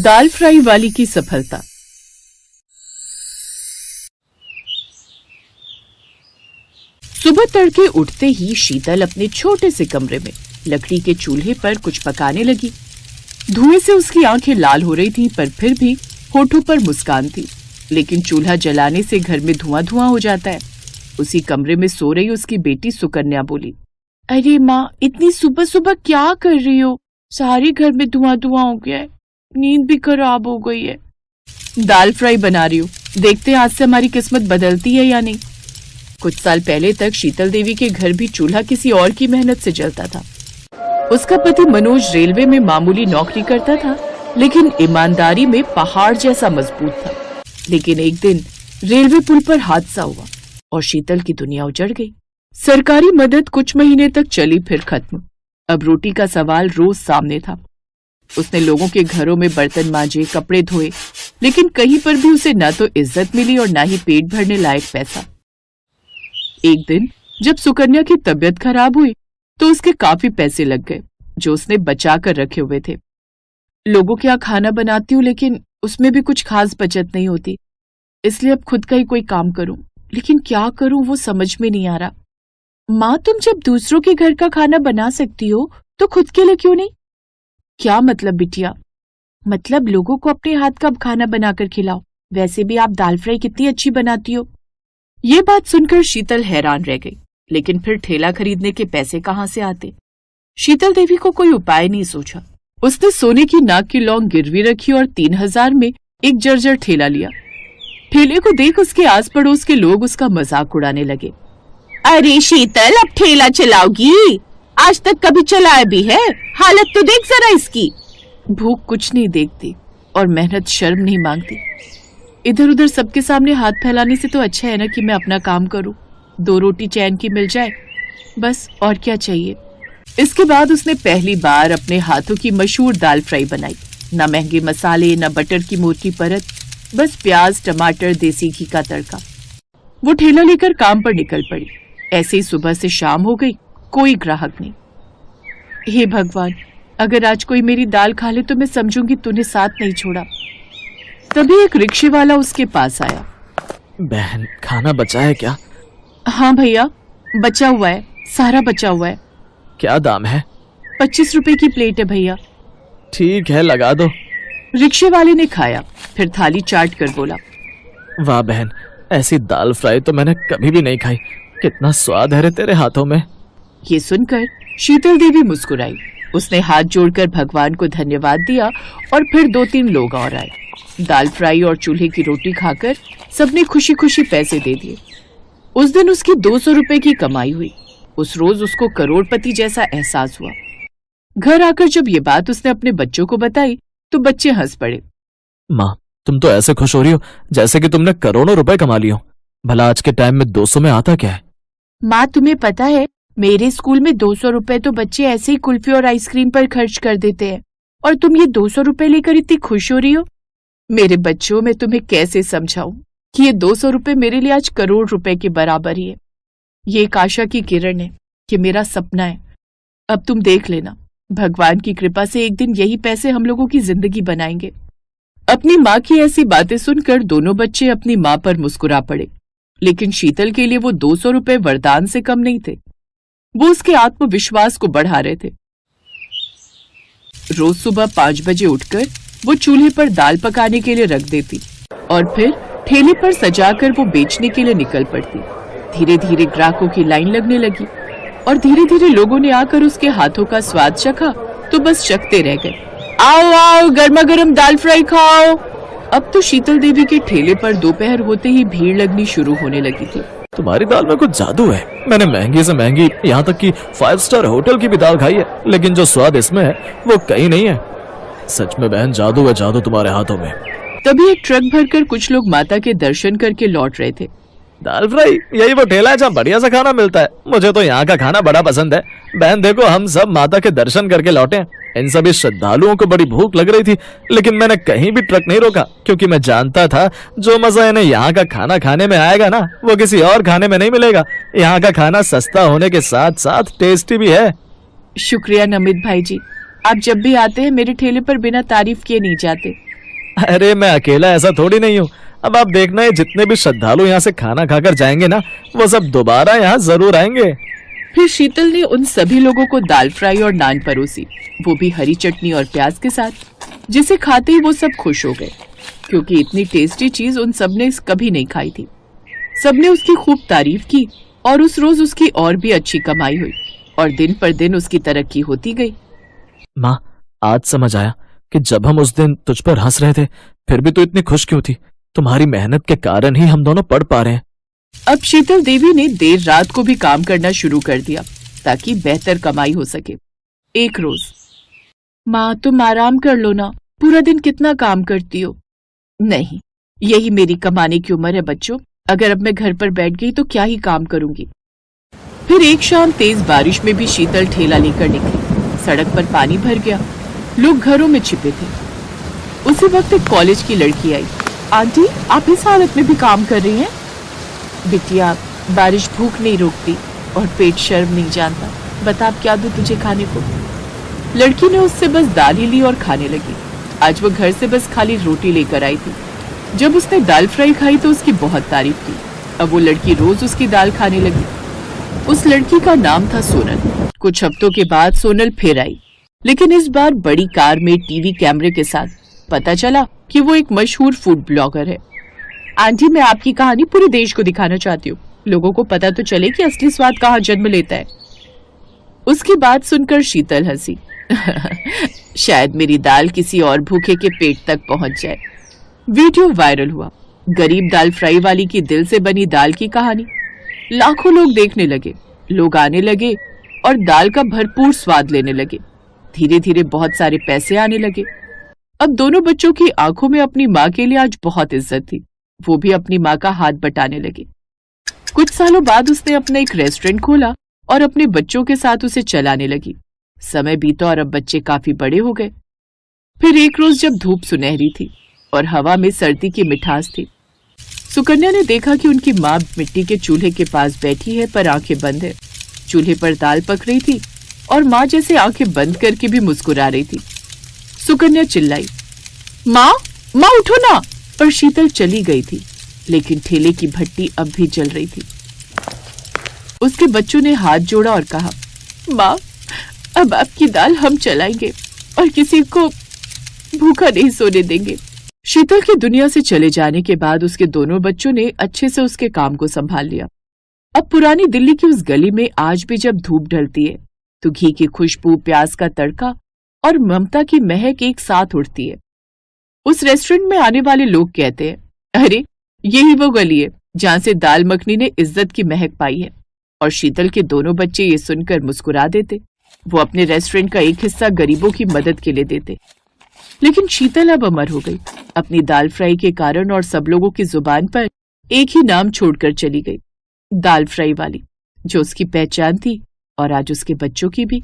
दाल fry वाली की सफलता। सुबह तड़के उठते ही शीतल अपने छोटे से कमरे में लकड़ी के चूल्हे पर कुछ पकाने लगी। धुएं से उसकी आंखें लाल हो रही थीं, पर फिर भी होठों पर मुस्कान थी। लेकिन चूल्हा जलाने से घर में धुआं धुआं हो जाता है। उसी कमरे में सो रही उसकी बेटी सुकन्या बोली, अरे माँ, इतनी सुबह सुबह क्या कर रही हो? सारे घर में धुआं धुआं हो गया है, नींद भी खराब हो गई है। दाल फ्राई बना रही हूँ, देखते हैं आज से हमारी किस्मत बदलती है या नहीं। कुछ साल पहले तक शीतल देवी के घर भी चूल्हा किसी और की मेहनत से जलता था। उसका पति मनोज रेलवे में मामूली नौकरी करता था, लेकिन ईमानदारी में पहाड़ जैसा मजबूत था। लेकिन एक दिन रेलवे पुल पर हादसा हुआ और शीतल की दुनिया उजड़ गई। सरकारी मदद कुछ महीने तक चली, फिर खत्म। अब रोटी का सवाल रोज सामने था। उसने लोगों के घरों में बर्तन मांजे, कपड़े धोए, लेकिन कहीं पर भी उसे न तो इज्जत मिली और न ही पेट भरने लायक पैसा। एक दिन जब सुकन्या की तबीयत खराब हुई तो उसके काफी पैसे लग गए जो उसने बचा कर रखे हुए थे। लोगों के यहाँ खाना बनाती हूँ, लेकिन उसमें भी कुछ खास बचत नहीं होती, इसलिए अब खुद का ही कोई काम करूं। लेकिन क्या करूं वो समझ में नहीं आ रहा। माँ, तुम जब दूसरों के घर का खाना बना सकती हो तो खुद के लिए क्यों नहीं? क्या मतलब बिटिया? मतलब लोगों को अपने हाथ का खाना बनाकर खिलाओ। वैसे भी आप दाल फ्राई कितनी अच्छी बनाती हो। ये बात सुनकर शीतल हैरान रह गई, लेकिन फिर ठेला खरीदने के पैसे कहाँ से आते? शीतल देवी को कोई उपाय नहीं सूझा। उसने सोने की नाक की लौंग गिरवी रखी और 3000 में एक जर्जर ठेला लिया। ठेले को देख उसके आस पड़ोस के लोग उसका मजाक उड़ाने लगे। अरे शीतल, अब ठेला चलाओगी? आज तक कभी चलाया भी है? हालत तो देख जरा इसकी। भूख कुछ नहीं देखती और मेहनत शर्म नहीं मांगती। इधर उधर सबके सामने हाथ फैलाने से तो अच्छा है ना कि मैं अपना काम करूं। 2 रोटी चैन की मिल जाए, बस और क्या चाहिए। इसके बाद उसने पहली बार अपने हाथों की मशहूर दाल फ्राई बनाई। न महंगे मसाले, न बटर की मोटी परत, बस प्याज, टमाटर, देसी घी का तड़का। वो ठेला लेकर काम पर निकल पड़ी। ऐसे ही सुबह से शाम हो गई, कोई ग्राहक नहीं। हे भगवान, अगर आज कोई मेरी दाल खा ले तो मैं समझूंगी तूने साथ नहीं छोड़ा। तभी एक रिक्शे वाला उसके पास आया। बहन, खाना बचा है क्या? हाँ भैया, बचा हुआ है, सारा बचा हुआ है। क्या दाम है? 25 रुपए की प्लेट है भैया। ठीक है, लगा दो। रिक्शे वाले ने खाया, फिर थाली चाट कर बोला, वाह बहन, ऐसी दाल फ्राई तो मैंने कभी भी नहीं खाई। कितना स्वाद है रे तेरे हाथों में। ये सुनकर शीतल देवी मुस्कुराई। उसने हाथ जोड़कर भगवान को धन्यवाद दिया और फिर 2-3 लोग और आए। दाल फ्राई और चूल्हे की रोटी खाकर सबने खुशी खुशी पैसे दे दिए। उस दिन उसकी 200 रुपए की कमाई हुई। उस रोज उसको करोड़पति जैसा एहसास हुआ। घर आकर जब ये बात उसने अपने बच्चों को बताई तो बच्चे हंस पड़े। माँ, तुम तो ऐसे खुश हो रही हो जैसे कि तुमने करोड़ों रुपए कमा लिए हो। भला आज के टाइम में 200 में आता क्या है? माँ, तुम्हें पता है मेरे स्कूल में 200 रुपए तो बच्चे ऐसे ही कुल्फी और आइसक्रीम पर खर्च कर देते हैं, और तुम ये 200 रुपए लेकर इतनी खुश हो रही हो। मेरे बच्चों, मैं तुम्हें कैसे समझाऊं कि ये 200 रुपए मेरे लिए आज करोड़ रुपए के बराबर ही है। ये एक आशा की किरण है कि मेरा सपना है। अब तुम देख लेना, भगवान की कृपा से एक दिन यही पैसे हम लोगों की जिंदगी बनाएंगे। अपनी माँ की ऐसी बातें सुनकर दोनों बच्चे अपनी माँ पर मुस्कुरा पड़े। लेकिन शीतल के लिए वो 200 रुपए वरदान से कम नहीं थे। वो उसके आत्मविश्वास को बढ़ा रहे थे। रोज सुबह 5 बजे उठकर वो चूल्हे पर दाल पकाने के लिए रख देती और फिर ठेले पर सजाकर वो बेचने के लिए निकल पड़ती। धीरे धीरे ग्राहकों की लाइन लगने लगी और धीरे धीरे लोगों ने आकर उसके हाथों का स्वाद चखा तो बस चखते रह गए। आओ आओ, गर्मा गर्म दाल फ्राई खाओ। अब तो शीतल देवी के ठेले पर दोपहर होते ही भीड़ लगनी शुरू होने लगी थी। तुम्हारी दाल में कुछ जादू है। मैंने महंगी से महंगी, यहाँ तक कि 5 स्टार होटल की भी दाल खाई है, लेकिन जो स्वाद इसमें है वो कहीं नहीं है। सच में बहन, जादू है जादू तुम्हारे हाथों में। तभी एक ट्रक भरकर कुछ लोग माता के दर्शन करके लौट रहे थे। दाल फ्राई, यही वो ठेला है जहाँ बढ़िया सा खाना मिलता है। मुझे तो यहाँ का खाना बड़ा पसंद है। बहन देखो, हम सब माता के दर्शन करके लौटे। इन सभी श्रद्धालुओं को बड़ी भूख लग रही थी, लेकिन मैंने कहीं भी ट्रक नहीं रोका, क्योंकि मैं जानता था जो मजा इन्हें यहाँ का खाना खाने में आएगा ना, वो किसी और खाने में नहीं मिलेगा। यहाँ का खाना सस्ता होने के साथ साथ टेस्टी भी है। शुक्रिया नमित भाई जी, आप जब भी आते हैं मेरे ठेले पर बिना तारीफ किए नहीं जाते। अरे मैं अकेला ऐसा थोड़ी नहीं हूँ। अब आप देखना, ये जितने भी श्रद्धालु यहाँ से खाना खाकर जाएंगे ना, वो सब दोबारा यहाँ जरूर आएंगे। फिर शीतल ने उन सभी लोगों को दाल फ्राई और नान परोसी, वो भी हरी चटनी और प्याज के साथ, जिसे खाते ही वो सब खुश हो गए, क्योंकि इतनी टेस्टी चीज उन सब ने कभी नहीं खाई थी। सबने उसकी खूब तारीफ की और उस रोज उसकी और भी अच्छी कमाई हुई और दिन पर दिन उसकी तरक्की होती गई। माँ, आज समझ आया कि जब हम उस दिन तुझ पर हंस रहे थे, फिर भी तू इतनी खुश क्यों थी। तुम्हारी मेहनत के कारण ही हम दोनों पढ़ पा रहे हैं। अब शीतल देवी ने देर रात को भी काम करना शुरू कर दिया ताकि बेहतर कमाई हो सके। एक रोज, माँ तुम आराम कर लो ना, पूरा दिन कितना काम करती हो। नहीं, यही मेरी कमाने की उम्र है बच्चों, अगर अब मैं घर पर बैठ गई तो क्या ही काम करूंगी। फिर एक शाम तेज बारिश में भी शीतल ठेला लेकर निकली। सड़क पर पानी भर गया, लोग घरों में छिपे थे। उसी वक्त एक कॉलेज की लड़की आई। आंटी, आप इस हालत में भी काम कर रही हैं? बिटिया, बारिश भूख नहीं रोकती और पेट शर्म नहीं जानता, बता अब क्या दूं तुझे खाने को। लड़की ने उससे बस दाल ही ली और खाने लगी। आज वो घर से बस खाली रोटी लेकर आई थी। जब उसने दाल फ्राई खाई तो उसकी बहुत तारीफ की। अब वो लड़की रोज उसकी दाल खाने लगी। उस लड़की का नाम था सोनल। कुछ हफ्तों के बाद सोनल फिर आई, लेकिन इस बार बड़ी कार में टीवी कैमरे के साथ। पता चला कि वो एक मशहूर फूड ब्लॉगर है। आंटी, मैं आपकी कहानी पूरे देश को दिखाना चाहती हूँ, लोगों को पता तो चले कि असली स्वाद कहाँ जन्म लेता है। उसकी बात सुनकर शीतल हंसी। शायद मेरी दाल किसी और भूखे के पेट तक पहुंच जाए। वीडियो वायरल हुआ। गरीब दाल फ्राई वाली की दिल से बनी दाल की कहानी। लाखों लोग देखने लगे, लोग आने लगे और दाल का भरपूर स्वाद लेने लगे। धीरे धीरे बहुत सारे पैसे आने लगे। अब दोनों बच्चों की आंखों में अपनी माँ के लिए आज बहुत इज्जत थी। वो भी अपनी माँ का हाथ बटाने लगे। कुछ सालों बाद उसने अपना एक रेस्टोरेंट खोला और अपने बच्चों के साथ उसे चलाने लगी। समय बीता और अब बच्चे काफी बड़े हो गए। फिर एक रोज जब धूप सुनहरी थी और हवा में सर्दी की मिठास थी, सुकन्या ने देखा कि उनकी माँ मिट्टी के चूल्हे के पास बैठी है पर आंखें बंद है। चूल्हे पर दाल पक रही थी और माँ जैसे आंखें बंद करके भी मुस्कुरा रही थी। सुकन्या चिल्लाई, माँ, माँ उठो ना। पर शीतल चली गई थी, लेकिन ठेले की भट्टी अब भी जल रही थी। उसके बच्चों ने हाथ जोड़ा और कहा, माँ, अब आपकी दाल हम चलाएंगे और किसी को भूखा नहीं सोने देंगे। शीतल की दुनिया से चले जाने के बाद उसके दोनों बच्चों ने अच्छे से उसके काम को संभाल लिया। अब पुरानी दिल्ली की उस गली में आज भी जब धूप ढलती है तो घी की खुशबू, प्याज का तड़का और ममता की महक एक साथ उठती है। उस रेस्टोरेंट में आने वाले लोग कहते हैं, अरे यही वो गली है जहां से दाल मखनी ने इज्जत की महक पाई है। और शीतल के दोनों बच्चे ये सुनकर मुस्कुरा देते। वो अपने रेस्टोरेंट का एक हिस्सा गरीबों की मदद के लिए देते। लेकिन शीतल अब अमर हो गई अपनी दाल फ्राई के कारण, और सब लोगों की जुबान पर एक ही नाम छोड़कर चली गई, दाल फ्राई वाली, जो उसकी पहचान थी और आज उसके बच्चों की भी।